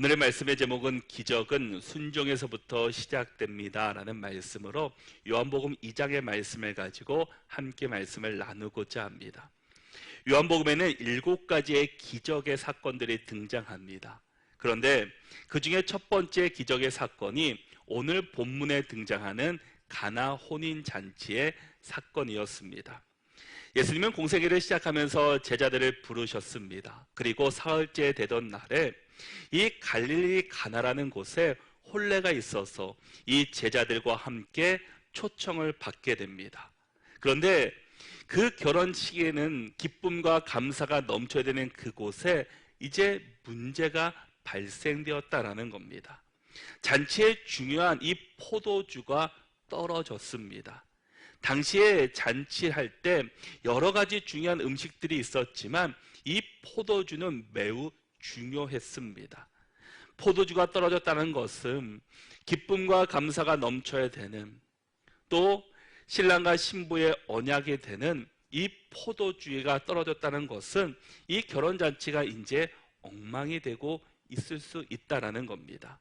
오늘의 말씀의 제목은 기적은 순종에서부터 시작됩니다 라는 말씀으로 요한복음 2장의 말씀을 가지고 함께 말씀을 나누고자 합니다. 요한복음에는 7가지의 기적의 사건들이 등장합니다. 그런데 그 중에 첫 번째 기적의 사건이 오늘 본문에 등장하는 가나 혼인잔치의 사건이었습니다. 예수님은 공생애를 시작하면서 제자들을 부르셨습니다. 그리고 사흘째 되던 날에 이 갈릴리 가나라는 곳에 혼례가 있어서 이 제자들과 함께 초청을 받게 됩니다. 그런데 그 결혼식에는 기쁨과 감사가 넘쳐야 되는 그곳에 이제 문제가 발생되었다라는 겁니다. 잔치에 중요한 이 포도주가 떨어졌습니다. 당시에 잔치할 때 여러 가지 중요한 음식들이 있었지만 이 포도주는 매우 중요했습니다. 포도주가 떨어졌다는 것은 기쁨과 감사가 넘쳐야 되는, 또 신랑과 신부의 언약이 되는 이 포도주가 떨어졌다는 것은 이 결혼잔치가 이제 엉망이 되고 있을 수 있다는 겁니다.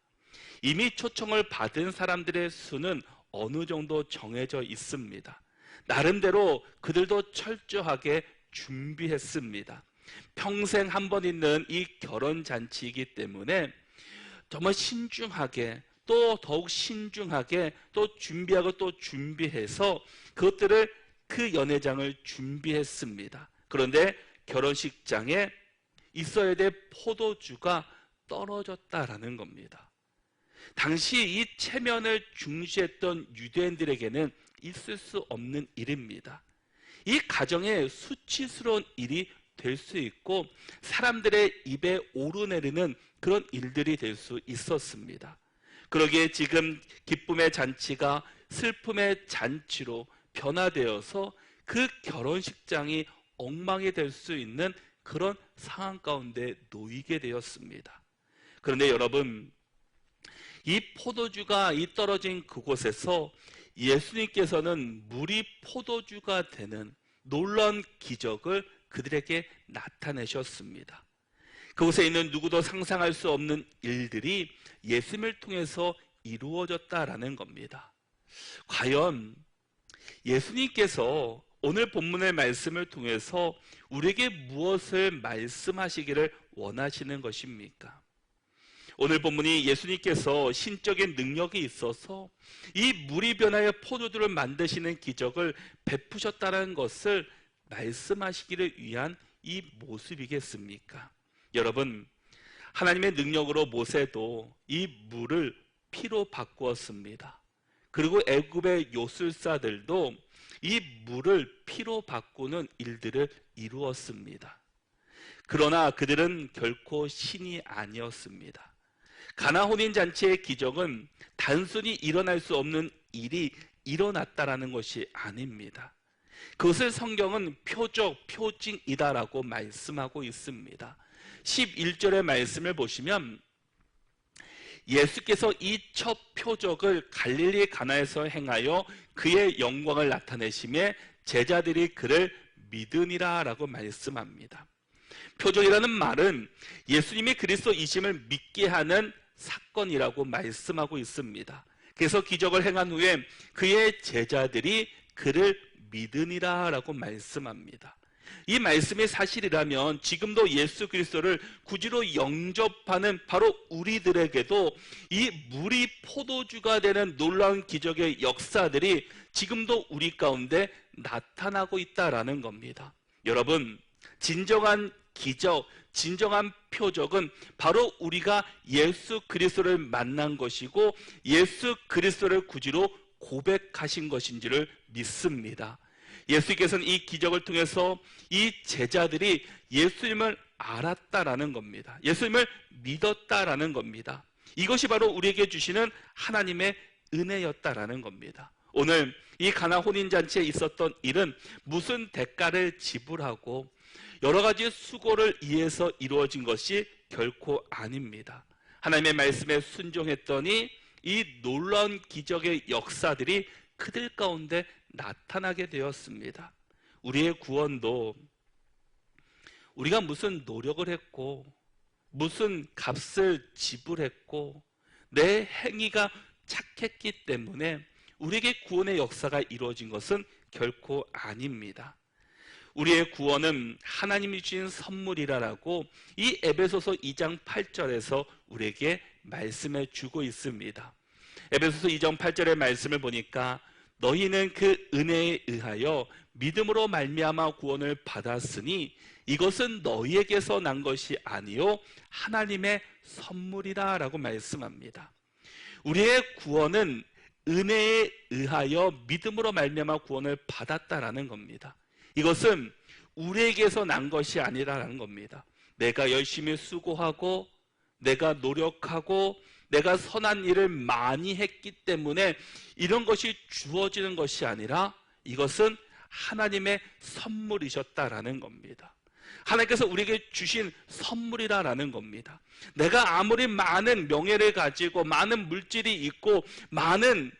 이미 초청을 받은 사람들의 수는 어느 정도 정해져 있습니다. 나름대로 그들도 철저하게 준비했습니다. 평생 한 번 있는 이 결혼잔치이기 때문에 정말 신중하게, 또 더욱 신중하게 또 준비하고 또 준비해서 그것들을, 그 연회장을 준비했습니다. 그런데 결혼식장에 있어야 될 포도주가 떨어졌다라는 겁니다. 당시 이 체면을 중시했던 유대인들에게는 있을 수 없는 일입니다. 이 가정에 수치스러운 일이 될 수 있고 사람들의 입에 오르내리는 그런 일들이 될 수 있었습니다. 그러기에 지금 기쁨의 잔치가 슬픔의 잔치로 변화되어서 그 결혼식장이 엉망이 될 수 있는 그런 상황 가운데 놓이게 되었습니다. 그런데 여러분, 이 포도주가 이 떨어진 그곳에서 예수님께서는 물이 포도주가 되는 놀라운 기적을 그들에게 나타내셨습니다. 그곳에 있는 누구도 상상할 수 없는 일들이 예수님을 통해서 이루어졌다라는 겁니다. 과연 예수님께서 오늘 본문의 말씀을 통해서 우리에게 무엇을 말씀하시기를 원하시는 것입니까? 오늘 본문이 예수님께서 신적인 능력이 있어서 이 물이 변하여 포도주를 만드시는 기적을 베푸셨다는 것을 말씀하시기를 위한 이 모습이겠습니까? 여러분, 하나님의 능력으로 모세도 이 물을 피로 바꾸었습니다. 그리고 애굽의 요술사들도 이 물을 피로 바꾸는 일들을 이루었습니다. 그러나 그들은 결코 신이 아니었습니다. 가나 혼인잔치의 기적은 단순히 일어날 수 없는 일이 일어났다라는 것이 아닙니다. 그것을 성경은 표적, 표징이다라고 말씀하고 있습니다. 11절의 말씀을 보시면 예수께서 이 첫 표적을 갈릴리 가나에서 행하여 그의 영광을 나타내심에 제자들이 그를 믿으니라 라고 말씀합니다. 표적이라는 말은 예수님이 그리스도이심을 믿게 하는 사건이라고 말씀하고 있습니다. 그래서 기적을 행한 후에 그의 제자들이 그를 믿으니라 라고 말씀합니다. 이 말씀이 사실이라면 지금도 예수 그리스도를 구주로 영접하는 바로 우리들에게도 이 물이 포도주가 되는 놀라운 기적의 역사들이 지금도 우리 가운데 나타나고 있다라는 겁니다. 여러분, 진정한 기적, 진정한 표적은 바로 우리가 예수 그리스도를 만난 것이고 예수 그리스도를 구주로 고백하신 것인지를 믿습니다. 예수께서는 이 기적을 통해서 이 제자들이 예수님을 알았다라는 겁니다. 예수님을 믿었다라는 겁니다. 이것이 바로 우리에게 주시는 하나님의 은혜였다라는 겁니다. 오늘 이 가나 혼인잔치에 있었던 일은 무슨 대가를 지불하고 여러 가지 수고를 위해서 이루어진 것이 결코 아닙니다. 하나님의 말씀에 순종했더니 이 놀라운 기적의 역사들이 그들 가운데 나타나게 되었습니다. 우리의 구원도 우리가 무슨 노력을 했고 무슨 값을 지불했고 내 행위가 착했기 때문에 우리에게 구원의 역사가 이루어진 것은 결코 아닙니다. 우리의 구원은 하나님이 주신 선물이라고 이 에베소서 2장 8절에서 우리에게 말씀해 주고 있습니다. 에베소서 2장 8절의 말씀을 보니까 너희는 그 은혜에 의하여 믿음으로 말미암아 구원을 받았으니 이것은 너희에게서 난 것이 아니요 하나님의 선물이라 라고 말씀합니다. 우리의 구원은 은혜에 의하여 믿음으로 말미암아 구원을 받았다라는 겁니다. 이것은 우리에게서 난 것이 아니라는 겁니다. 내가 열심히 수고하고 내가 노력하고 내가 선한 일을 많이 했기 때문에 이런 것이 주어지는 것이 아니라 이것은 하나님의 선물이셨다라는 겁니다. 하나님께서 우리에게 주신 선물이라는 겁니다. 내가 아무리 많은 명예를 가지고 많은 물질이 있고 많은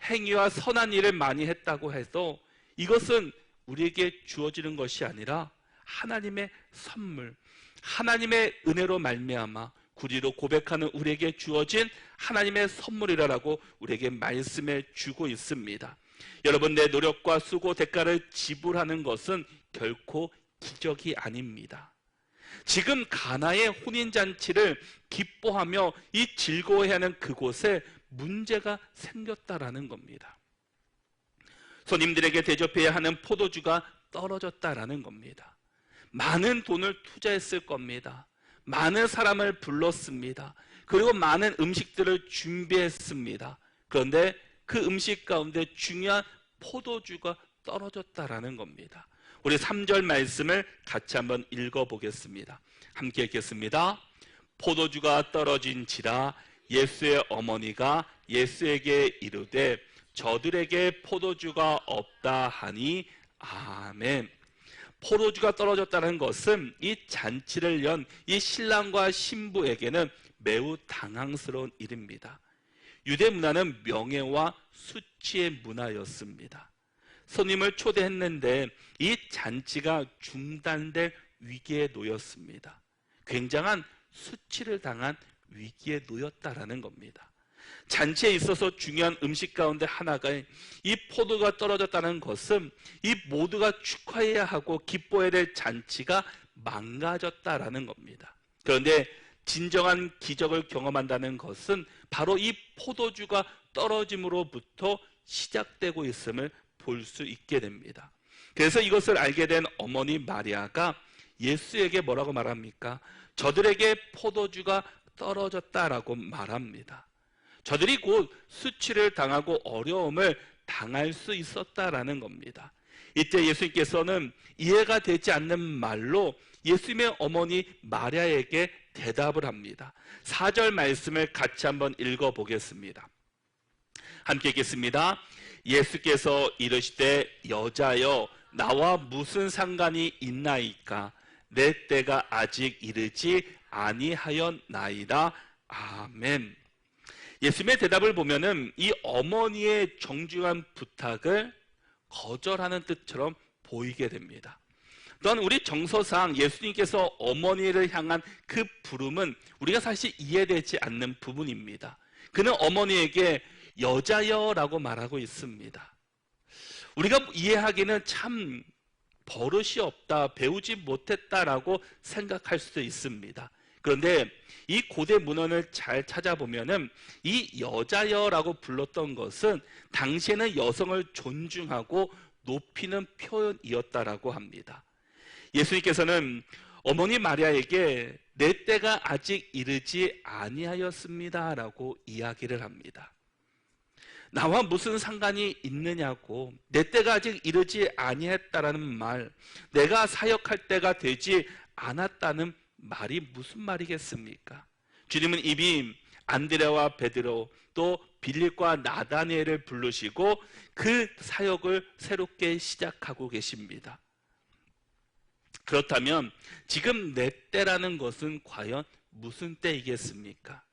행위와 선한 일을 많이 했다고 해도 이것은 우리에게 주어지는 것이 아니라 하나님의 선물, 하나님의 은혜로 말미암아 구리로 고백하는 우리에게 주어진 하나님의 선물이라고 우리에게 말씀해 주고 있습니다. 여러분, 내 노력과 수고 대가를 지불하는 것은 결코 기적이 아닙니다. 지금 가나의 혼인잔치를 기뻐하며 이 즐거워하는 그곳에 문제가 생겼다라는 겁니다. 손님들에게 대접해야 하는 포도주가 떨어졌다라는 겁니다. 많은 돈을 투자했을 겁니다. 많은 사람을 불렀습니다. 그리고 많은 음식들을 준비했습니다. 그런데 그 음식 가운데 중요한 포도주가 떨어졌다라는 겁니다. 우리 3절 말씀을 같이 한번 읽어보겠습니다. 함께 읽겠습니다. 포도주가 떨어진지라 예수의 어머니가 예수에게 이르되 저들에게 포도주가 없다 하니 아멘. 포도주가 떨어졌다는 것은 이 잔치를 연 이 신랑과 신부에게는 매우 당황스러운 일입니다. 유대 문화는 명예와 수치의 문화였습니다. 손님을 초대했는데 이 잔치가 중단될 위기에 놓였습니다. 굉장한 수치를 당한 위기에 놓였다라는 겁니다. 잔치에 있어서 중요한 음식 가운데 하나가 이 포도가 떨어졌다는 것은 이 모두가 축하해야 하고 기뻐해야 될 잔치가 망가졌다라는 겁니다. 그런데 진정한 기적을 경험한다는 것은 바로 이 포도주가 떨어짐으로부터 시작되고 있음을 볼 수 있게 됩니다. 그래서 이것을 알게 된 어머니 마리아가 예수에게 뭐라고 말합니까? 저들에게 포도주가 떨어졌다라고 말합니다. 저들이 곧 수치를 당하고 어려움을 당할 수 있었다라는 겁니다. 이때 예수님께서는 이해가 되지 않는 말로 예수님의 어머니 마리아에게 대답을 합니다. 4절 말씀을 같이 한번 읽어보겠습니다. 함께 읽겠습니다. 예수께서 이르시되 여자여 나와 무슨 상관이 있나이까 내 때가 아직 이르지 아니하였나이다. 아멘. 예수님의 대답을 보면은 이 어머니의 정중한 부탁을 거절하는 뜻처럼 보이게 됩니다. 또한 우리 정서상 예수님께서 어머니를 향한 그 부름은 우리가 사실 이해되지 않는 부분입니다. 그는 어머니에게 여자여라고 말하고 있습니다. 우리가 이해하기는 참 버릇이 없다, 배우지 못했다라고 생각할 수도 있습니다. 그런데 이 고대 문헌을 잘 찾아보면은 이 여자여라고 불렀던 것은 당시에는 여성을 존중하고 높이는 표현이었다라고 합니다. 예수님께서는 어머니 마리아에게 내 때가 아직 이르지 아니하였습니다라고 이야기를 합니다. 나와 무슨 상관이 있느냐고, 내 때가 아직 이르지 아니했다라는 말, 내가 사역할 때가 되지 않았다는 말이 무슨 말이겠습니까? 주님은 이미 안드레와 베드로 또 빌립과 나다니엘을 부르시고 그 사역을 새롭게 시작하고 계십니다. 그렇다면 지금 내 때라는 것은 과연 무슨 때이겠습니까?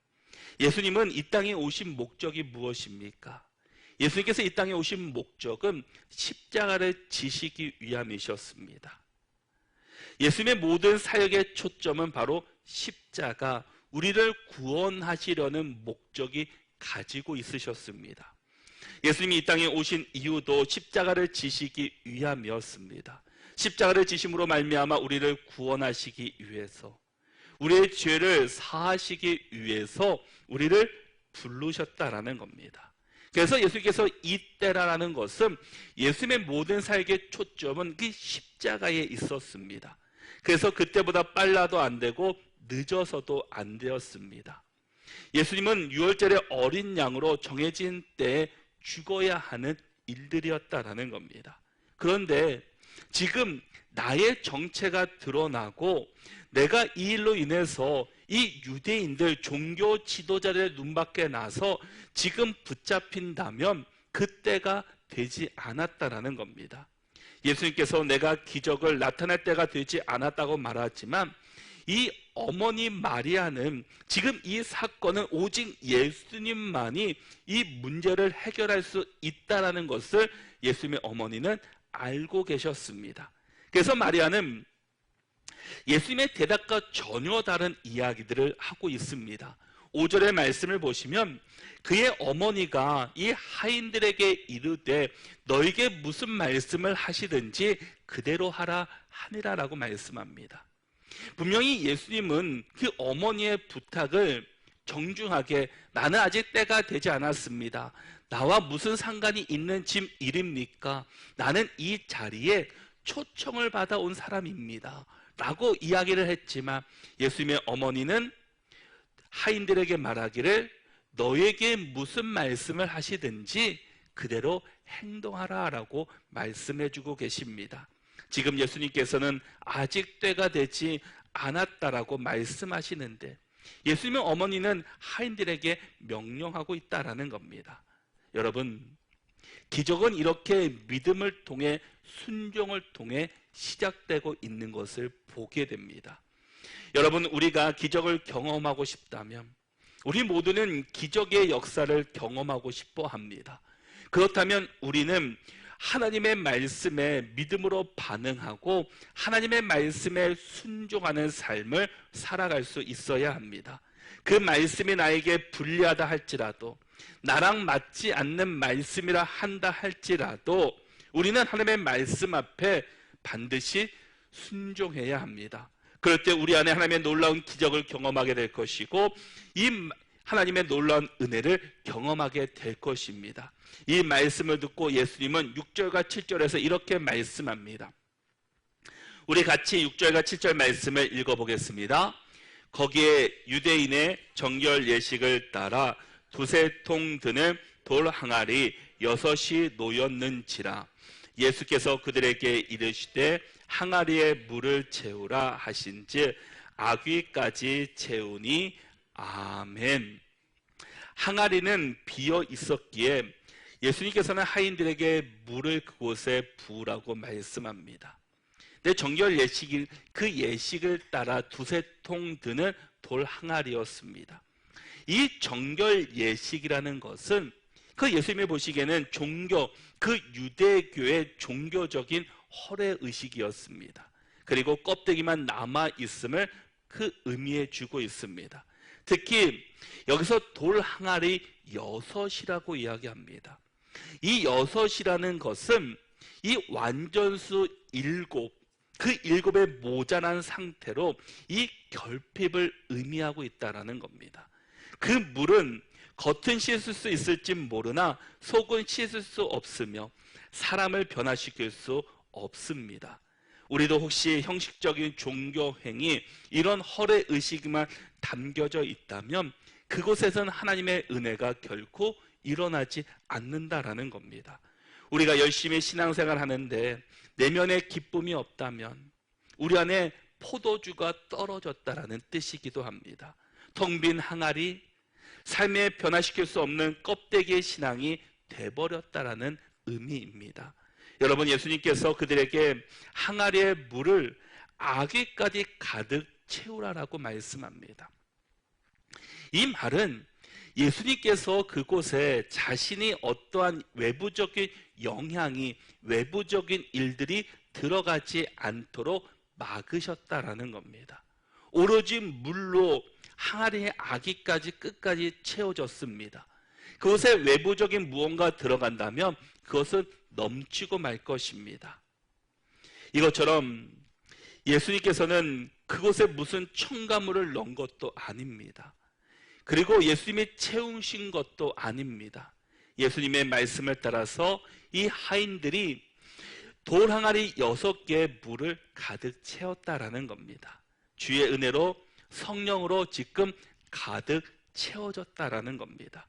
예수님은 이 땅에 오신 목적이 무엇입니까? 예수님께서 이 땅에 오신 목적은 십자가를 지시기 위함이셨습니다. 예수님의 모든 사역의 초점은 바로 십자가, 우리를 구원하시려는 목적이 가지고 있으셨습니다. 예수님이 이 땅에 오신 이유도 십자가를 지시기 위함이었습니다. 십자가를 지심으로 말미암아 우리를 구원하시기 위해서, 우리의 죄를 사하시기 위해서 우리를 부르셨다라는 겁니다. 그래서 예수님께서 이때라는 것은 예수님의 모든 사역의 초점은 그 십자가에 있었습니다. 그래서 그때보다 빨라도 안 되고 늦어서도 안 되었습니다. 예수님은 유월절의 어린 양으로 정해진 때에 죽어야 하는 일들이었다라는 겁니다. 그런데 지금 나의 정체가 드러나고 내가 이 일로 인해서 이 유대인들 종교 지도자들의 눈밖에 나서 지금 붙잡힌다면 그때가 되지 않았다라는 겁니다. 예수님께서 내가 기적을 나타낼 때가 되지 않았다고 말하지만 이 어머니 마리아는 지금 이 사건은 오직 예수님만이 이 문제를 해결할 수 있다는 것을 예수님의 어머니는 알고 계셨습니다. 그래서 마리아는 예수님의 대답과 전혀 다른 이야기들을 하고 있습니다. 5절의 말씀을 보시면 그의 어머니가 이 하인들에게 이르되 너에게 무슨 말씀을 하시든지 그대로 하라 하니라라고 말씀합니다. 분명히 예수님은 그 어머니의 부탁을 정중하게, 나는 아직 때가 되지 않았습니다, 나와 무슨 상관이 있는 짐 일입니까? 나는 이 자리에 초청을 받아온 사람입니다 라고 이야기를 했지만 예수님의 어머니는 하인들에게 말하기를 너에게 무슨 말씀을 하시든지 그대로 행동하라 라고 말씀해주고 계십니다. 지금 예수님께서는 아직 때가 되지 않았다라고 말씀하시는데 예수님의 어머니는 하인들에게 명령하고 있다라는 겁니다. 여러분, 기적은 이렇게 믿음을 통해, 순종을 통해 시작되고 있는 것을 보게 됩니다. 여러분, 우리가 기적을 경험하고 싶다면 우리 모두는 기적의 역사를 경험하고 싶어 합니다. 그렇다면 우리는 하나님의 말씀에 믿음으로 반응하고 하나님의 말씀에 순종하는 삶을 살아갈 수 있어야 합니다. 그 말씀이 나에게 불리하다 할지라도, 나랑 맞지 않는 말씀이라 한다 할지라도 우리는 하나님의 말씀 앞에 반드시 순종해야 합니다. 그럴 때 우리 안에 하나님의 놀라운 기적을 경험하게 될 것이고 이 하나님의 놀라운 은혜를 경험하게 될 것입니다. 이 말씀을 듣고 예수님은 6절과 7절에서 이렇게 말씀합니다. 우리 같이 6절과 7절 말씀을 읽어보겠습니다. 거기에 유대인의 정결 예식을 따라 두세 통 드는 돌 항아리 6이 놓였는지라. 예수께서 그들에게 이르시되 항아리에 물을 채우라 하신즉 아귀까지 채우니 아멘. 항아리는 비어 있었기에 예수님께서는 하인들에게 물을 그곳에 부으라고 말씀합니다. 근데 정결 예식이 그 예식을 따라 두세 통 드는 돌 항아리였습니다. 이 정결 예식이라는 것은 그 예수님이 보시기에는 종교, 그 유대교의 종교적인 허례 의식이었습니다. 그리고 껍데기만 남아 있음을 그 의미해 주고 있습니다. 특히 여기서 돌 항아리 6이라고 이야기합니다. 이 6이라는 것은 이 완전수 7, 그 7의 모자란 상태로 이 결핍을 의미하고 있다는 겁니다. 그 물은 겉은 씻을 수 있을지 모르나 속은 씻을 수 없으며 사람을 변화시킬 수 없습니다. 우리도 혹시 형식적인 종교 행위, 이런 허례 의식만 담겨져 있다면 그곳에서는 하나님의 은혜가 결코 일어나지 않는다라는 겁니다. 우리가 열심히 신앙생활 하는데 내면에 기쁨이 없다면 우리 안에 포도주가 떨어졌다라는 뜻이기도 합니다. 텅 빈 항아리, 삶에 변화시킬 수 없는 껍데기의 신앙이 돼버렸다라는 의미입니다. 여러분, 예수님께서 그들에게 항아리의 물을 아귀까지 가득 채우라라고 말씀합니다. 이 말은 예수님께서 그곳에 자신이 어떠한 외부적인 영향이, 외부적인 일들이 들어가지 않도록 막으셨다라는 겁니다. 오로지 물로 항아리의 아기까지 끝까지 채워졌습니다. 그곳에 외부적인 무언가 들어간다면 그것은 넘치고 말 것입니다. 이것처럼 예수님께서는 그곳에 무슨 첨가물을 넣은 것도 아닙니다. 그리고 예수님이 채우신 것도 아닙니다. 예수님의 말씀을 따라서 이 하인들이 돌 항아리 6개의 물을 가득 채웠다라는 겁니다. 주의 은혜로 성령으로 지금 가득 채워졌다라는 겁니다.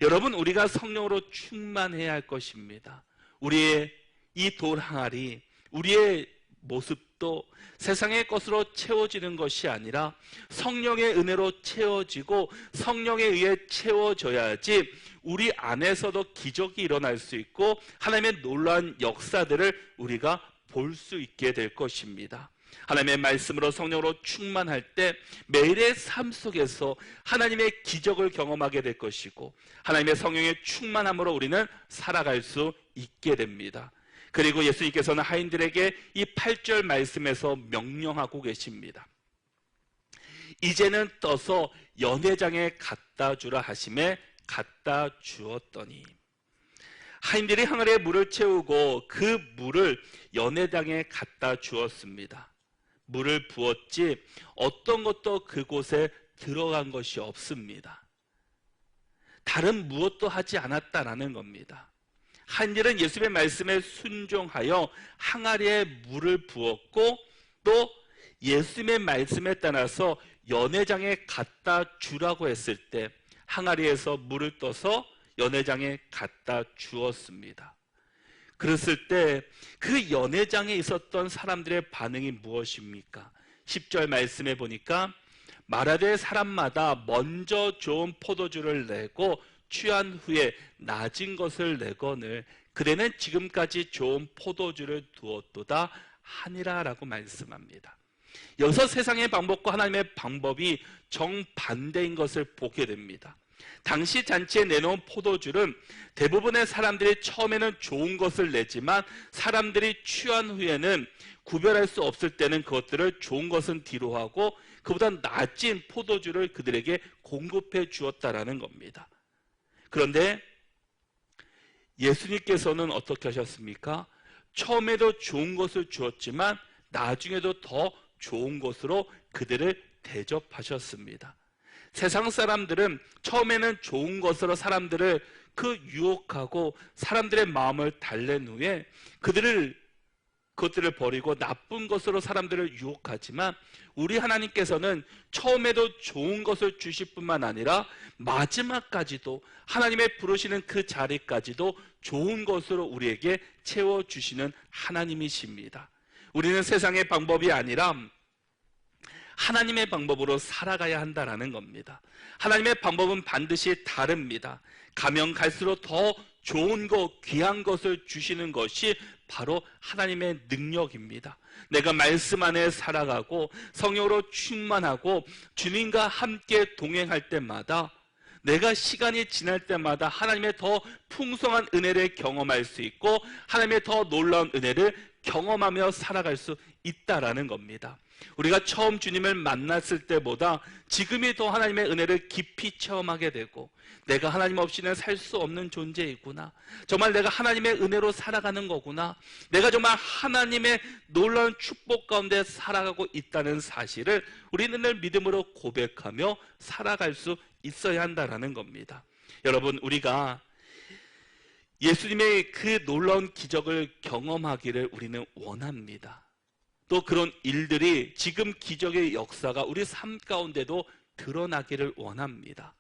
여러분, 우리가 성령으로 충만해야 할 것입니다. 우리의 이 돌 항아리, 우리의 모습도 세상의 것으로 채워지는 것이 아니라 성령의 은혜로 채워지고 성령에 의해 채워져야지 우리 안에서도 기적이 일어날 수 있고 하나님의 놀라운 역사들을 우리가 볼 수 있게 될 것입니다. 하나님의 말씀으로 성령으로 충만할 때 매일의 삶 속에서 하나님의 기적을 경험하게 될 것이고 하나님의 성령의 충만함으로 우리는 살아갈 수 있게 됩니다. 그리고 예수님께서는 하인들에게 이 8절 말씀에서 명령하고 계십니다. 이제는 떠서 연회장에 갖다 주라 하심에 갖다 주었더니, 하인들이 항아리에 물을 채우고 그 물을 연회장에 갖다 주었습니다. 물을 부었지 어떤 것도 그곳에 들어간 것이 없습니다. 다른 무엇도 하지 않았다라는 겁니다. 하인들은 예수님의 말씀에 순종하여 항아리에 물을 부었고 또 예수님의 말씀에 따라서 연회장에 갖다 주라고 했을 때 항아리에서 물을 떠서 연회장에 갖다 주었습니다. 그랬을 때 그 연회장에 있었던 사람들의 반응이 무엇입니까? 10절 말씀에 보니까 말하되 사람마다 먼저 좋은 포도주를 내고 취한 후에 낮은 것을 내거늘 그대는 지금까지 좋은 포도주를 두었도다 하니라 라고 말씀합니다. 여기서 세상의 방법과 하나님의 방법이 정반대인 것을 보게 됩니다. 당시 잔치에 내놓은 포도주는 대부분의 사람들이 처음에는 좋은 것을 내지만 사람들이 취한 후에는 구별할 수 없을 때는 그것들을 좋은 것은 뒤로 하고 그보다 낮은 포도주를 그들에게 공급해 주었다라는 겁니다. 그런데 예수님께서는 어떻게 하셨습니까? 처음에도 좋은 것을 주었지만 나중에도 더 좋은 것으로 그들을 대접하셨습니다. 세상 사람들은 처음에는 좋은 것으로 사람들을 유혹하고 사람들의 마음을 달랜 후에 그것들을 버리고 나쁜 것으로 사람들을 유혹하지만 우리 하나님께서는 처음에도 좋은 것을 주실 뿐만 아니라 마지막까지도 하나님의 부르시는 그 자리까지도 좋은 것으로 우리에게 채워주시는 하나님이십니다. 우리는 세상의 방법이 아니라 하나님의 방법으로 살아가야 한다는 겁니다. 하나님의 방법은 반드시 다릅니다. 가면 갈수록 더 좋은 것, 귀한 것을 주시는 것이 바로 하나님의 능력입니다. 내가 말씀 안에 살아가고 성령으로 충만하고 주님과 함께 동행할 때마다 내가 시간이 지날 때마다 하나님의 더 풍성한 은혜를 경험할 수 있고 하나님의 더 놀라운 은혜를 경험하며 살아갈 수 있다라는 겁니다. 우리가 처음 주님을 만났을 때보다 지금이 더 하나님의 은혜를 깊이 체험하게 되고 내가 하나님 없이는 살 수 없는 존재이구나, 정말 내가 하나님의 은혜로 살아가는 거구나, 내가 정말 하나님의 놀라운 축복 가운데 살아가고 있다는 사실을 우리는 늘 믿음으로 고백하며 살아갈 수 있어야 한다는 겁니다. 여러분, 우리가 예수님의 그 놀라운 기적을 경험하기를 우리는 원합니다. 또 그런 일들이 지금 기적의 역사가 우리 삶 가운데도 드러나기를 원합니다.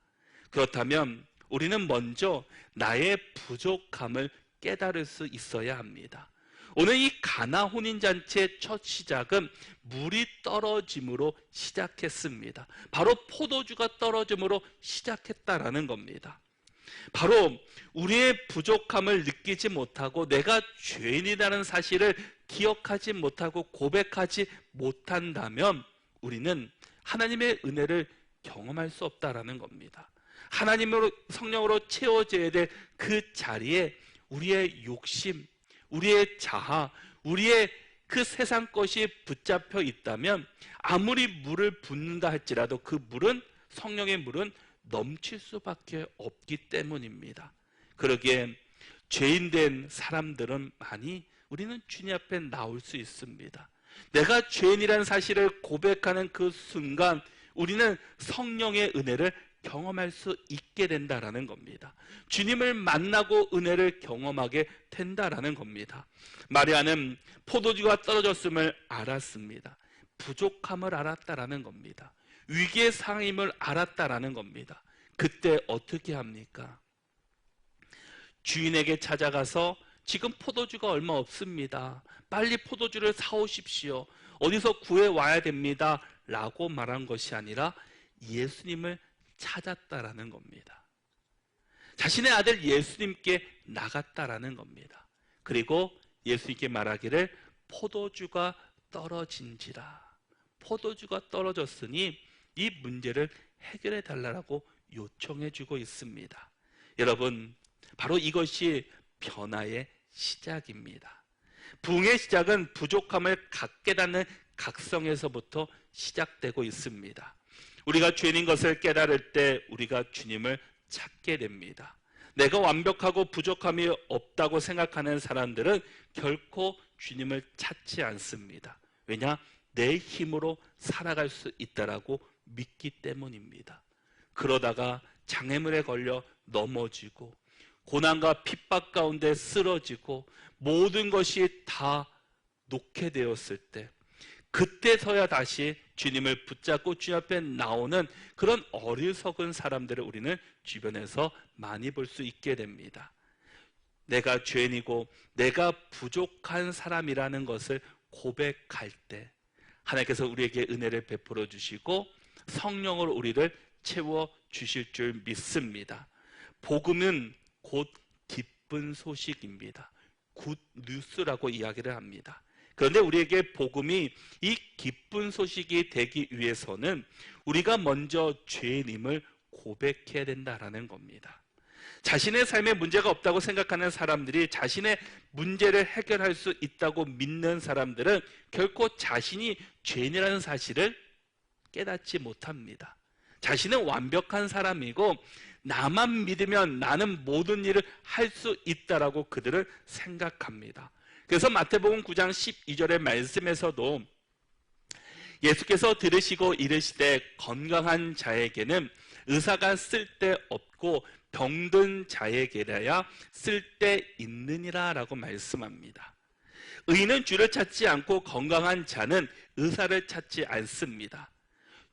그렇다면 우리는 먼저 나의 부족함을 깨달을 수 있어야 합니다. 오늘 이 가나 혼인잔치의 첫 시작은 물이 떨어짐으로 시작했습니다. 바로 포도주가 떨어짐으로 시작했다라는 겁니다. 바로 우리의 부족함을 느끼지 못하고 내가 죄인이라는 사실을 기억하지 못하고 고백하지 못한다면 우리는 하나님의 은혜를 경험할 수 없다라는 겁니다. 하나님으로 성령으로 채워져야 될 그 자리에 우리의 욕심, 우리의 자아, 우리의 그 세상 것이 붙잡혀 있다면 아무리 물을 붓는다 할지라도 그 물은, 성령의 물은 넘칠 수밖에 없기 때문입니다. 그러기에 죄인된 사람들은 많이 우리는 주님 앞에 나올 수 있습니다. 내가 죄인이라는 사실을 고백하는 그 순간 우리는 성령의 은혜를 경험할 수 있게 된다라는 겁니다. 주님을 만나고 은혜를 경험하게 된다라는 겁니다. 마리아는 포도주가 떨어졌음을 알았습니다. 부족함을 알았다라는 겁니다. 위기의 상황임을 알았다라는 겁니다. 그때 어떻게 합니까? 주인에게 찾아가서 지금 포도주가 얼마 없습니다. 빨리 포도주를 사오십시오. 어디서 구해와야 됩니다. 라고 말한 것이 아니라 예수님을 찾았다라는 겁니다. 자신의 아들 예수님께 나갔다라는 겁니다. 그리고 예수님께 말하기를 포도주가 떨어진지라. 포도주가 떨어졌으니 이 문제를 해결해 달라고 요청해 주고 있습니다. 여러분, 바로 이것이 변화의 시작입니다. 부흥의 시작은 부족함을 깨닫는 각성에서부터 시작되고 있습니다. 우리가 죄인인 것을 깨달을 때 우리가 주님을 찾게 됩니다. 내가 완벽하고 부족함이 없다고 생각하는 사람들은 결코 주님을 찾지 않습니다. 왜냐? 내 힘으로 살아갈 수 있다라고 믿기 때문입니다. 그러다가 장애물에 걸려 넘어지고 고난과 핍박 가운데 쓰러지고 모든 것이 다 놓게 되었을 때, 그때서야 다시 주님을 붙잡고 주님 앞에 나오는 그런 어리석은 사람들을 우리는 주변에서 많이 볼 수 있게 됩니다. 내가 죄인이고 내가 부족한 사람이라는 것을 고백할 때 하나님께서 우리에게 은혜를 베풀어 주시고 성령으로 우리를 채워 주실 줄 믿습니다. 복음은 곧 기쁜 소식입니다. 굿 뉴스라고 이야기를 합니다. 그런데 우리에게 복음이 이 기쁜 소식이 되기 위해서는 우리가 먼저 죄인임을 고백해야 된다라는 겁니다. 자신의 삶에 문제가 없다고 생각하는 사람들이 자신의 문제를 해결할 수 있다고 믿는 사람들은 결코 자신이 죄인이라는 사실을 깨닫지 못합니다. 자신은 완벽한 사람이고 나만 믿으면 나는 모든 일을 할 수 있다라고 그들은 생각합니다. 그래서 마태복음 9장 12절의 말씀에서도 예수께서 들으시고 이르시되 건강한 자에게는 의사가 쓸데없고 병든 자에게라야 쓸데있느니라 라고 말씀합니다. 의인은 주를 찾지 않고 건강한 자는 의사를 찾지 않습니다.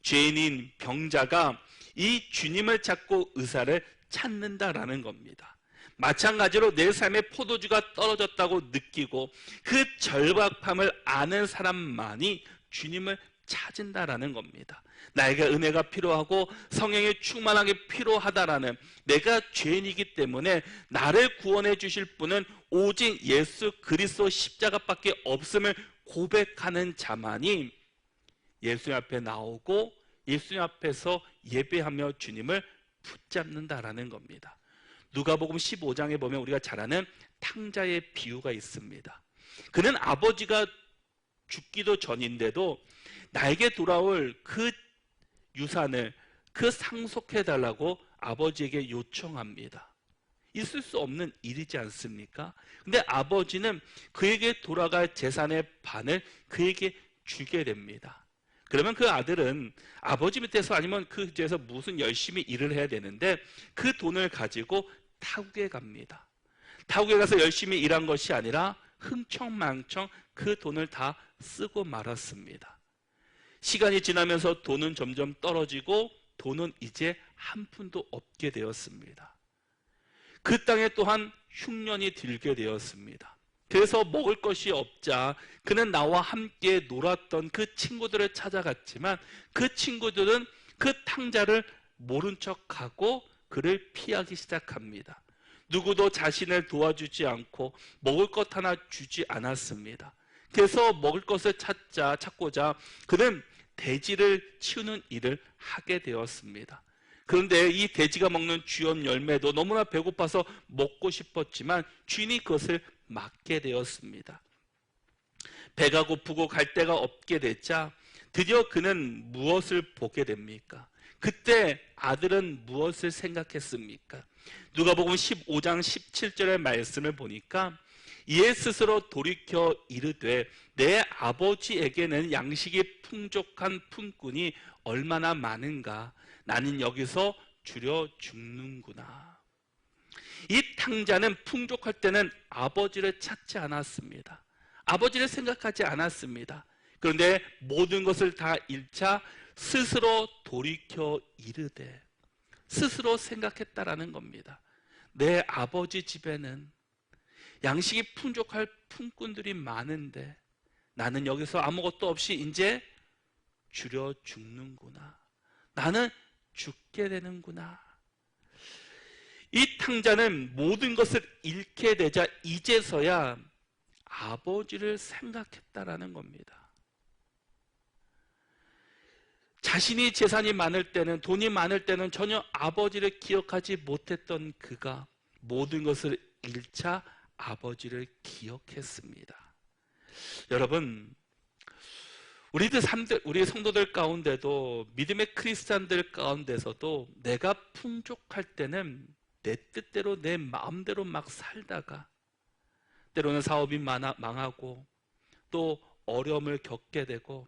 죄인인 병자가 이 주님을 찾고 의사를 찾는다라는 겁니다. 마찬가지로 내 삶에 포도주가 떨어졌다고 느끼고 그 절박함을 아는 사람만이 주님을 찾은다라는 겁니다. 나에게 은혜가 필요하고 성령이 충만하게 필요하다라는, 내가 죄인이기 때문에 나를 구원해 주실 분은 오직 예수 그리스도 십자가밖에 없음을 고백하는 자만이 예수님 앞에 나오고 예수님 앞에서 예배하며 주님을 붙잡는다라는 겁니다. 누가복음 15장에 보면 우리가 잘 아는 탕자의 비유가 있습니다. 그는 아버지가 죽기도 전인데도 나에게 돌아올 그 유산을 상속해달라고 아버지에게 요청합니다. 있을 수 없는 일이지 않습니까? 근데 아버지는 그에게 돌아갈 재산의 반을 그에게 주게 됩니다. 그러면 그 아들은 아버지 밑에서 아니면 그 집에서 무슨 열심히 일을 해야 되는데 그 돈을 가지고 타국에 갑니다. 타국에 가서 열심히 일한 것이 아니라 흥청망청 그 돈을 다 쓰고 말았습니다. 시간이 지나면서 돈은 점점 떨어지고 돈은 이제 한 푼도 없게 되었습니다. 그 땅에 또한 흉년이 들게 되었습니다. 그래서 먹을 것이 없자 그는 나와 함께 놀았던 그 친구들을 찾아갔지만 그 친구들은 그 탕자를 모른 척하고 그를 피하기 시작합니다. 누구도 자신을 도와주지 않고 먹을 것 하나 주지 않았습니다. 그래서 먹을 것을 찾고자 그는 돼지를 치우는 일을 하게 되었습니다. 그런데 이 돼지가 먹는 쥐염 열매도 너무나 배고파서 먹고 싶었지만 주인이 그것을 막게 되었습니다. 배가 고프고 갈 데가 없게 되자 드디어 그는 무엇을 보게 됩니까? 그때 아들은 무엇을 생각했습니까? 누가복음 15장 17절의 말씀을 보니까 이에 스스로 돌이켜 이르되 내 아버지에게는 양식이 풍족한 품꾼이 얼마나 많은가. 나는 여기서 줄여 죽는구나. 이 탕자는 풍족할 때는 아버지를 찾지 않았습니다. 아버지를 생각하지 않았습니다. 그런데 모든 것을 다 잃자 스스로 돌이켜 이르되, 스스로 생각했다라는 겁니다. 내 아버지 집에는 양식이 풍족할 품꾼들이 많은데 나는 여기서 아무것도 없이 이제 줄여 죽는구나. 나는 죽게 되는구나. 이 탕자는 모든 것을 잃게 되자 이제서야 아버지를 생각했다라는 겁니다. 자신이 재산이 많을 때는, 돈이 많을 때는 전혀 아버지를 기억하지 못했던 그가 모든 것을 잃자 아버지를 기억했습니다. 여러분, 우리 성도들 가운데도, 믿음의 크리스찬들 가운데서도 내가 풍족할 때는 내 뜻대로 내 마음대로 막 살다가 때로는 사업이 망하고 또 어려움을 겪게 되고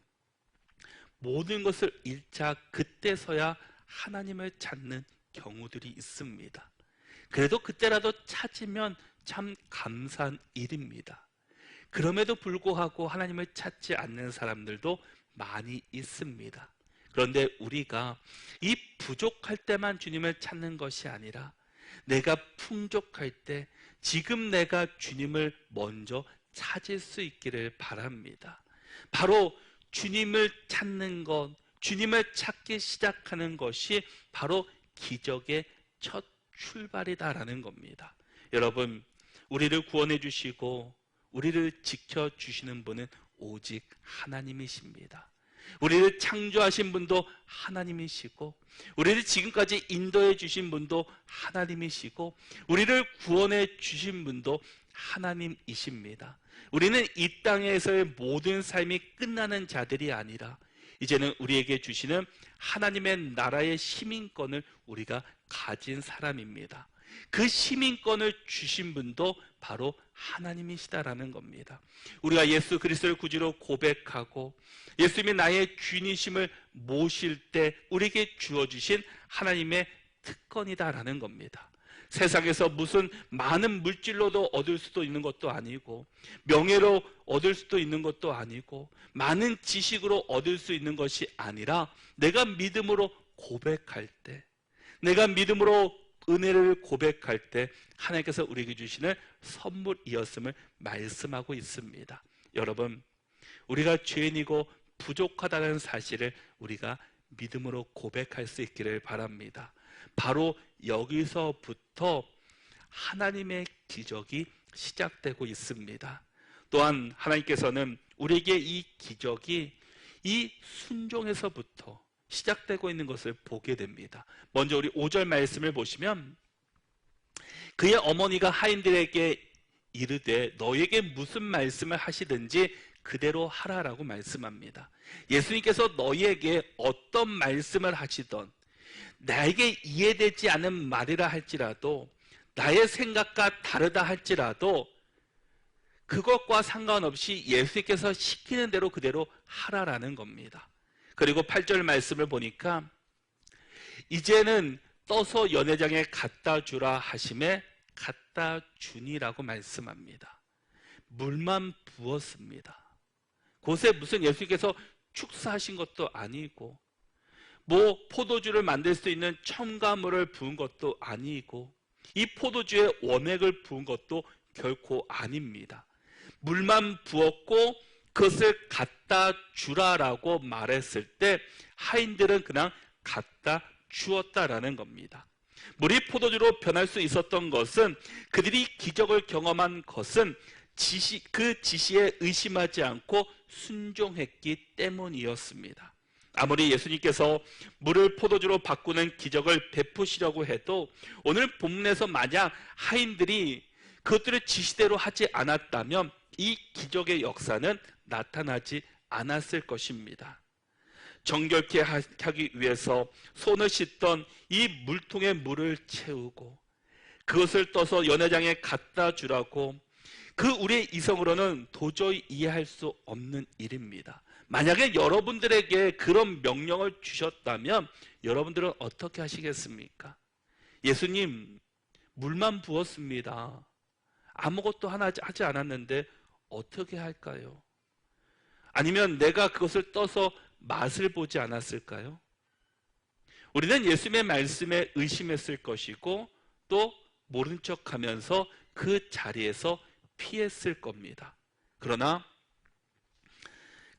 모든 것을 잃자 그때서야 하나님을 찾는 경우들이 있습니다. 그래도 그때라도 찾으면 참 감사한 일입니다. 그럼에도 불구하고 하나님을 찾지 않는 사람들도 많이 있습니다. 그런데 우리가 이 부족할 때만 주님을 찾는 것이 아니라 내가 풍족할 때 지금 내가 주님을 먼저 찾을 수 있기를 바랍니다. 바로 주님을 찾는 것, 주님을 찾기 시작하는 것이 바로 기적의 첫 출발이다라는 겁니다. 여러분, 우리를 구원해 주시고 우리를 지켜주시는 분은 오직 하나님이십니다. 우리를 창조하신 분도 하나님이시고 우리를 지금까지 인도해 주신 분도 하나님이시고 우리를 구원해 주신 분도 하나님이십니다. 우리는 이 땅에서의 모든 삶이 끝나는 자들이 아니라 이제는 우리에게 주시는 하나님의 나라의 시민권을 우리가 가진 사람입니다. 그 시민권을 주신 분도 바로 하나님이시다라는 겁니다. 우리가 예수 그리스도를 구주로 고백하고 예수님이 나의 주인이심을 모실 때 우리에게 주어주신 하나님의 특권이다라는 겁니다. 세상에서 무슨 많은 물질로도 얻을 수도 있는 것도 아니고 명예로 얻을 수도 있는 것도 아니고 많은 지식으로 얻을 수 있는 것이 아니라 내가 믿음으로 고백할 때, 내가 믿음으로 은혜를 고백할 때 하나님께서 우리에게 주시는 선물이었음을 말씀하고 있습니다. 여러분, 우리가 죄인이고 부족하다는 사실을 우리가 믿음으로 고백할 수 있기를 바랍니다. 바로 여기서부터 하나님의 기적이 시작되고 있습니다. 또한 하나님께서는 우리에게 이 기적이 이 순종에서부터 시작되고 있는 것을 보게 됩니다. 먼저 우리 5절 말씀을 보시면 그의 어머니가 하인들에게 이르되 너에게 무슨 말씀을 하시든지 그대로 하라라고 말씀합니다. 예수님께서 너희에게 어떤 말씀을 하시던 나에게 이해되지 않은 말이라 할지라도 나의 생각과 다르다 할지라도 그것과 상관없이 예수님께서 시키는 대로 그대로 하라라는 겁니다. 그리고 8절 말씀을 보니까 이제는 떠서 연회장에 갖다 주라 하심에 갖다 주니라고 말씀합니다. 물만 부었습니다. 곳에 무슨 예수님께서 축사하신 것도 아니고 뭐 포도주를 만들 수 있는 첨가물을 부은 것도 아니고 이 포도주에 원액을 부은 것도 결코 아닙니다. 물만 부었고 그것을 갖다 주라라고 말했을 때 하인들은 그냥 갖다 주었다라는 겁니다. 물이 포도주로 변할 수 있었던 것은 그들이 기적을 경험한 것은 그 지시에 의심하지 않고 순종했기 때문이었습니다. 아무리 예수님께서 물을 포도주로 바꾸는 기적을 베푸시려고 해도 오늘 본문에서 만약 하인들이 그것들을 지시대로 하지 않았다면 이 기적의 역사는 나타나지 않았을 것입니다. 정결케 하기 위해서 손을 씻던 이 물통에 물을 채우고 그것을 떠서 연회장에 갖다 주라고, 그 우리의 이성으로는 도저히 이해할 수 없는 일입니다. 만약에 여러분들에게 그런 명령을 주셨다면 여러분들은 어떻게 하시겠습니까? 예수님, 물만 부었습니다. 아무것도 하나 하지 않았는데 어떻게 할까요? 아니면 내가 그것을 떠서 맛을 보지 않았을까요? 우리는 예수님의 말씀에 의심했을 것이고 또 모른 척하면서 그 자리에서 피했을 겁니다. 그러나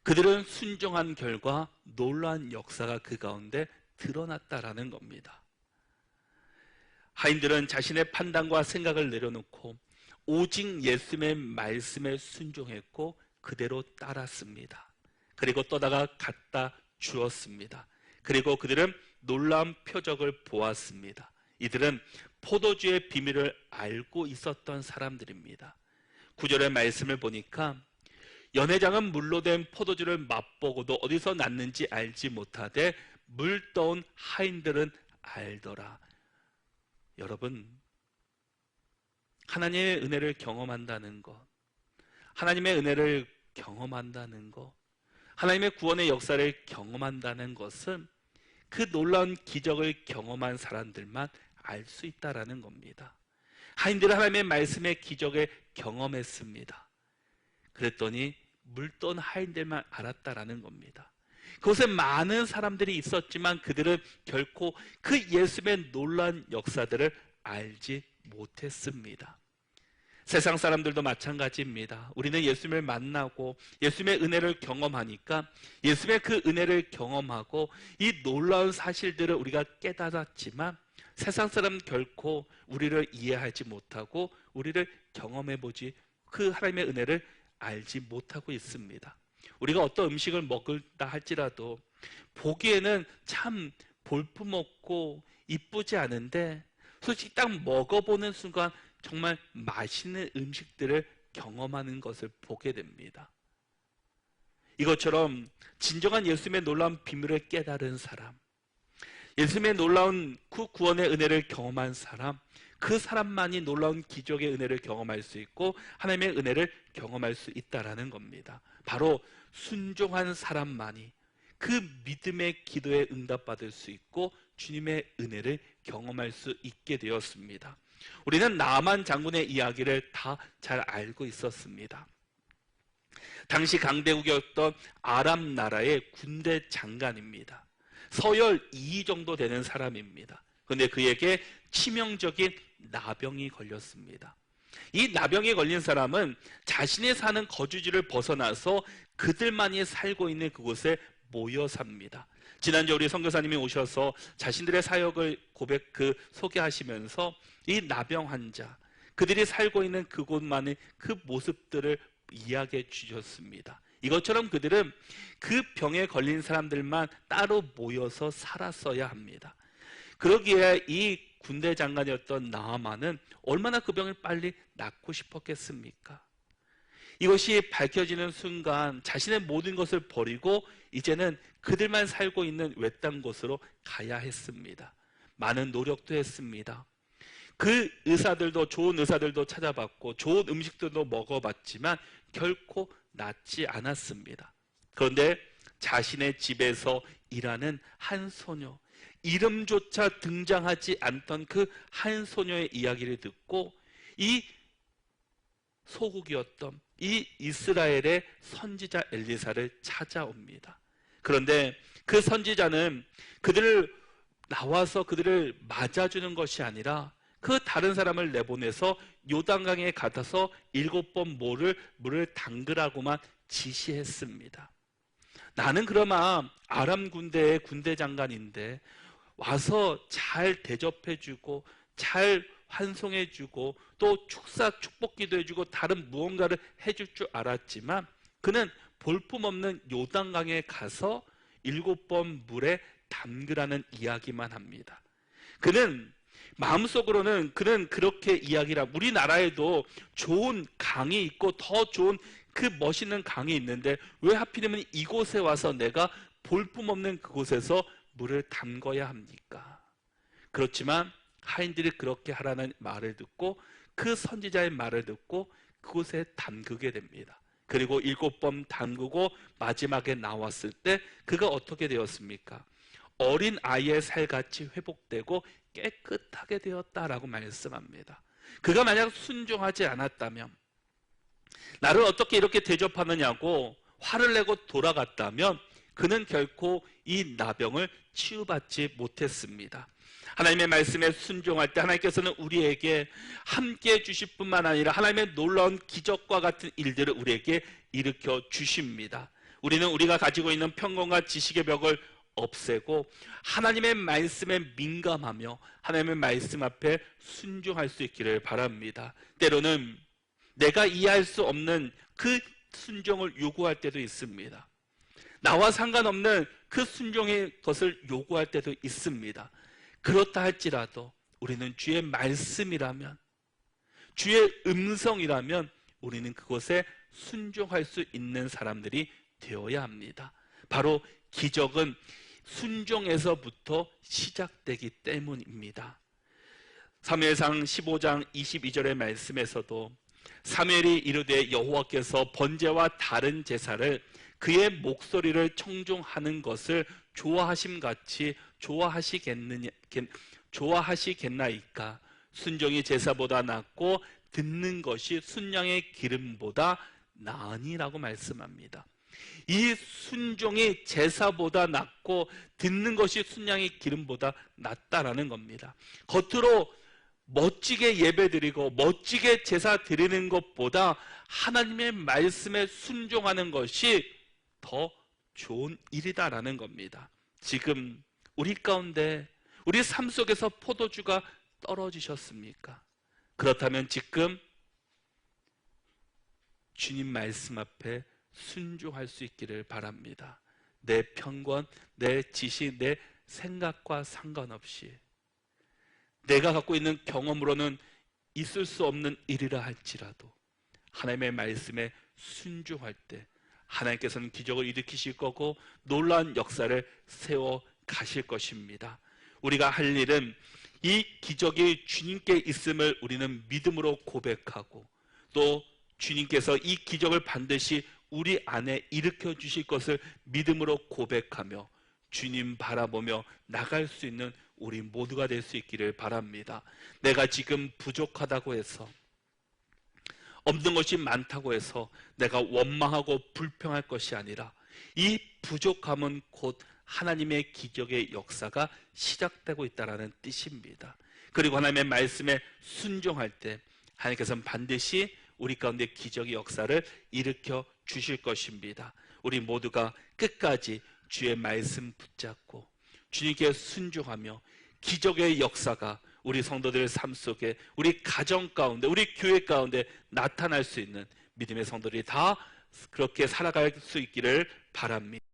그들은 순종한 결과 놀라운 역사가 그 가운데 드러났다라는 겁니다. 하인들은 자신의 판단과 생각을 내려놓고 오직 예수님의 말씀에 순종했고 그대로 따랐습니다. 그리고 떠다가 갖다 주었습니다. 그리고 그들은 놀라운 표적을 보았습니다. 이들은 포도주의 비밀을 알고 있었던 사람들입니다. 9절의 말씀을 보니까 연회장은 물로 된 포도주를 맛보고도 어디서 났는지 알지 못하되 물 떠온 하인들은 알더라. 여러분, 하나님의 은혜를 경험한다는 것, 하나님의 은혜를 경험한다는 것, 하나님의 구원의 역사를 경험한다는 것은 그 놀라운 기적을 경험한 사람들만 알 수 있다라는 겁니다. 하인들은 하나님의 말씀의 기적을 경험했습니다. 그랬더니 물던 하인들만 알았다라는 겁니다. 그곳에 많은 사람들이 있었지만 그들은 결코 그 예수님의 놀라운 역사들을 알지 못했습니다. 세상 사람들도 마찬가지입니다. 우리는 예수님을 만나고 예수님의 은혜를 경험하니까 예수님의 그 은혜를 경험하고 이 놀라운 사실들을 우리가 깨달았지만 세상 사람은 결코 우리를 이해하지 못하고 우리를 경험해보지, 그 하나님의 은혜를 알지 못하고 있습니다. 우리가 어떤 음식을 먹을다 할지라도 보기에는 참 볼품없고 이쁘지 않은데 솔직히 딱 먹어보는 순간 정말 맛있는 음식들을 경험하는 것을 보게 됩니다. 이것처럼 진정한 예수님의 놀라운 비밀을 깨달은 사람, 예수님의 놀라운 그 구원의 은혜를 경험한 사람, 그 사람만이 놀라운 기적의 은혜를 경험할 수 있고 하나님의 은혜를 경험할 수 있다라는 겁니다. 바로 순종한 사람만이 그 믿음의 기도에 응답받을 수 있고 주님의 은혜를 경험할 수 있게 되었습니다. 우리는 나만 장군의 이야기를 다 잘 알고 있었습니다. 당시 강대국이었던 아람 나라의 군대 장관입니다. 서열 2 정도 되는 사람입니다. 그런데 그에게 치명적인 나병이 걸렸습니다. 이 나병에 걸린 사람은 자신이 사는 거주지를 벗어나서 그들만이 살고 있는 그곳에 모여 삽니다. 지난주 우리 선교사님이 오셔서 자신들의 사역을 소개하시면서 이 나병 환자, 그들이 살고 있는 그곳만의 그 모습들을 이야기해 주셨습니다. 이것처럼 그들은 그 병에 걸린 사람들만 따로 모여서 살았어야 합니다. 그러기에 이 군대 장관이었던 나아만은 얼마나 그 병을 빨리 낫고 싶었겠습니까? 이것이 밝혀지는 순간 자신의 모든 것을 버리고 이제는 그들만 살고 있는 외딴 곳으로 가야 했습니다. 많은 노력도 했습니다. 그 의사들도, 좋은 의사들도 찾아봤고 좋은 음식들도 먹어봤지만 결코 낫지 않았습니다. 그런데 자신의 집에서 일하는 한 소녀, 이름조차 등장하지 않던 그 한 소녀의 이야기를 듣고 이 소국이었던 이 이스라엘의 선지자 엘리사를 찾아옵니다. 그런데 그 선지자는 그들을 나와서 그들을 맞아주는 것이 아니라 그 다른 사람을 내보내서 요단강에 가서 7번 물을 담그라고만 지시했습니다. 나는 그러나 아람 군대의 군대 장관인데 와서 잘 대접해주고 잘 환송해주고 또 축복기도 해주고 다른 무언가를 해줄 줄 알았지만 그는 볼품없는 요단강에 가서 7번 물에 담그라는 이야기만 합니다. 그는 마음속으로는 그는 그렇게 이야기를 하고, 우리나라에도 좋은 강이 있고 더 좋은 그 멋있는 강이 있는데 왜 하필이면 이곳에 와서 내가 볼품없는 그곳에서 물을 담궈야 합니까? 그렇지만 하인들이 그렇게 하라는 말을 듣고 그 선지자의 말을 듣고 그곳에 담그게 됩니다. 그리고 7번 담그고 마지막에 나왔을 때 그가 어떻게 되었습니까? 어린 아이의 살같이 회복되고 깨끗하게 되었다라고 말씀합니다. 그가 만약 순종하지 않았다면, 나를 어떻게 이렇게 대접하느냐고 화를 내고 돌아갔다면 그는 결코 이 나병을 치유받지 못했습니다. 하나님의 말씀에 순종할 때 하나님께서는 우리에게 함께해 주실 뿐만 아니라 하나님의 놀라운 기적과 같은 일들을 우리에게 일으켜 주십니다. 우리는 우리가 가지고 있는 편견과 지식의 벽을 없애고 하나님의 말씀에 민감하며 하나님의 말씀 앞에 순종할 수 있기를 바랍니다. 때로는 내가 이해할 수 없는 그 순종을 요구할 때도 있습니다. 나와 상관없는 그 순종의 것을 요구할 때도 있습니다. 그렇다 할지라도 우리는 주의 말씀이라면, 주의 음성이라면 우리는 그것에 순종할 수 있는 사람들이 되어야 합니다. 바로 기적은 순종에서부터 시작되기 때문입니다. 사무엘상 15장 22절의 말씀에서도 사무엘이 이르되 여호와께서 번제와 다른 제사를 그의 목소리를 청종하는 것을 좋아하심같이 좋아하시겠나이까? 순종이 제사보다 낫고 듣는 것이 순양의 기름보다 나으니라고 말씀합니다. 이 순종이 제사보다 낫고 듣는 것이 순양의 기름보다 낫다라는 겁니다. 겉으로 멋지게 예배드리고 멋지게 제사 드리는 것보다 하나님의 말씀에 순종하는 것이 더 좋은 일이다라는 겁니다. 지금 우리 가운데 우리 삶 속에서 포도주가 떨어지셨습니까? 그렇다면 지금 주님 말씀 앞에 순종할 수 있기를 바랍니다. 내 편견, 내 지식, 내 생각과 상관없이 내가 갖고 있는 경험으로는 있을 수 없는 일이라 할지라도 하나님의 말씀에 순종할 때 하나님께서는 기적을 일으키실 거고 놀라운 역사를 세워 가실 것입니다. 우리가 할 일은 이 기적이 주님께 있음을 우리는 믿음으로 고백하고 또 주님께서 이 기적을 반드시 우리 안에 일으켜 주실 것을 믿음으로 고백하며 주님 바라보며 나갈 수 있는 우리 모두가 될 수 있기를 바랍니다. 내가 지금 부족하다고 해서, 없는 것이 많다고 해서 내가 원망하고 불평할 것이 아니라 이 부족함은 곧 하나님의 기적의 역사가 시작되고 있다는 뜻입니다. 그리고 하나님의 말씀에 순종할 때 하나님께서는 반드시 우리 가운데 기적의 역사를 일으켜 주실 것입니다. 우리 모두가 끝까지 주의 말씀 붙잡고 주님께 순종하며 기적의 역사가 우리 성도들의 삶 속에, 우리 가정 가운데, 우리 교회 가운데 나타날 수 있는 믿음의 성도들이 다 그렇게 살아갈 수 있기를 바랍니다.